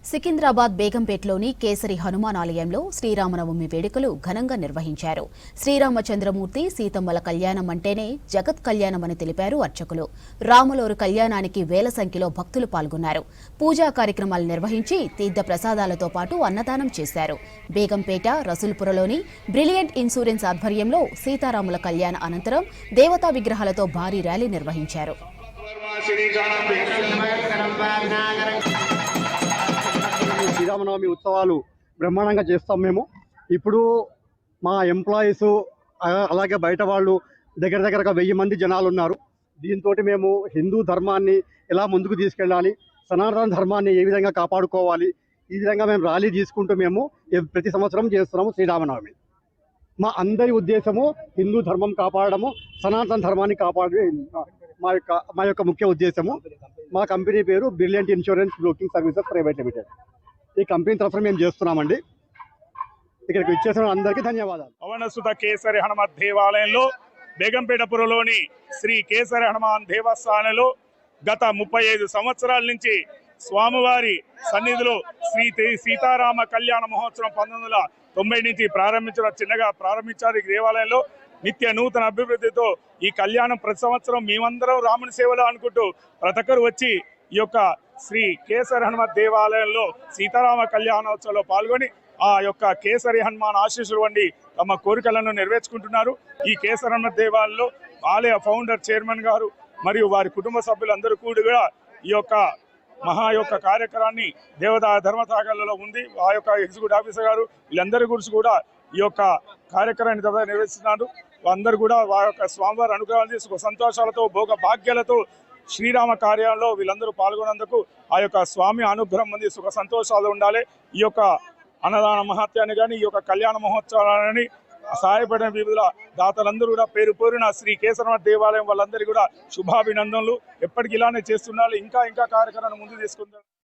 సికింద్రాబాద్ బేగంపేటలోని కేసరి హనుమాన్ ఆలయంలో శ్రీరామనవమి వేడుకలు ఘనంగా నిర్వహించారు. శ్రీరామచంద్రమూర్తి సీతమ్మల కళ్యాణం అంటేనే జగత్ కళ్యాణమని తెలిపారు అర్చకులు. రాములోరు కళ్యాణానికి వేల సంఖ్యలో భక్తులు పాల్గొన్నారు. పూజా కార్యక్రమాలు నిర్వహించి తీర్థ ప్రసాదాలతో పాటు అన్నదానం చేశారు. బేగంపేట రసూల్పురలోని బ్రిలియంట్ ఇన్సూరెన్స్ ఆధ్వర్యంలో సీతారాముల కళ్యాణ అనంతరం దేవతా విగ్రహాలతో భారీ ర్యాలీ నిర్వహించారు. శ్రీరామనవమి ఉత్సవాలు బ్రహ్మాండంగా చేస్తాం. మేము ఇప్పుడు మా ఎంప్లాయీస్ అలాగే బయట వాళ్ళు దగ్గర 1000 మంది జనాలు ఉన్నారు. దీంతో మేము హిందూ ధర్మాన్ని ఎలా ముందుకు తీసుకెళ్ళాలి, సనాతన ధర్మాన్ని ఏ విధంగా కాపాడుకోవాలి, ఈ విధంగా మేము ర్యాలీ తీసుకుంటూ మేము ప్రతి సంవత్సరం చేస్తున్నాము. శ్రీరామనవమి మా అందరి ఉద్దేశము హిందూ ధర్మం కాపాడము, సనాతన ధర్మాన్ని కాపాడమే మా యొక్క ముఖ్య ఉద్దేశము. మా కంపెనీ పేరు brilliant insurance broking services private limited. ఈ కంపెనీ తరఫున మేము చేస్తున్నామండి. ఇక్కడికి ఇచ్చేసిన అందరికీ ధన్యవాదాలు. పవనసుత కేసరి హనుమత్ దేవాలయంలో బేగంపేటపురంలోని శ్రీ కేసరి హనుమాన్ దేవస్థానంలో గత 35 సంవత్సరాల నుంచి స్వామివారి సన్నిధిలో శ్రీ సీతారామ కళ్యాణ మహోత్సవం 1990 నుంచి చిన్నగా ప్రారంభించారు. ఈ దేవాలయంలో నిత్య నూతన అభివృద్ధితో ఈ కళ్యాణం ప్రతి సంవత్సరం మేమందరం రాముని సేవలో అనుకుంటూ ప్రతి ఒక్కరు వచ్చి ఈ యొక్క శ్రీ కేసరి హనుమత్ దేవాలయంలో సీతారామ కళ్యాణోత్సవంలో పాల్గొని ఆ యొక్క కేసరి హనుమాన్ ఆశీస్సులు వండి తమ కోరికలను నెరవేర్చుకుంటున్నారు. ఈ కేసరి హనుమత్ దేవాలయంలో ఆలయ ఫౌండర్ చైర్మన్ గారు మరియు వారి కుటుంబ సభ్యులందరూ కూడా ఈ యొక్క కార్యక్రమాన్ని దేవతా ధర్మసాగర్లలో ఉంది. ఆ యొక్క ఎగ్జిక్యూటివ్ ఆఫీసర్ గారు వీళ్ళందరి గురించి కూడా ఈ యొక్క కార్యక్రమాన్ని నిర్వహిస్తున్నారు. అందరూ కూడా వారి యొక్క స్వామివారి అనుగ్రహాన్ని సుఖ సంతోషాలతో భోగ భాగ్యాలతో శ్రీరామ కార్యంలో వీళ్ళందరూ పాల్గొన్నందుకు ఆ యొక్క స్వామి అనుగ్రహం మంది సుఖ సంతోషాలు ఉండాలి. ఈ యొక్క అన్నదాన మహత్యాన్ని కానీ ఈ యొక్క కళ్యాణ మహోత్సవాలని సహాయపడిన వివిధ దాతలందరూ కూడా పేరు పేరున శ్రీ కేసరనాథ్ దేవాలయం వాళ్ళందరికీ కూడా శుభాభినందనలు. ఎప్పటికి ఇలానే చేస్తున్నారు. ఇంకా కార్యక్రమాన్ని ముందు తీసుకుంటారు.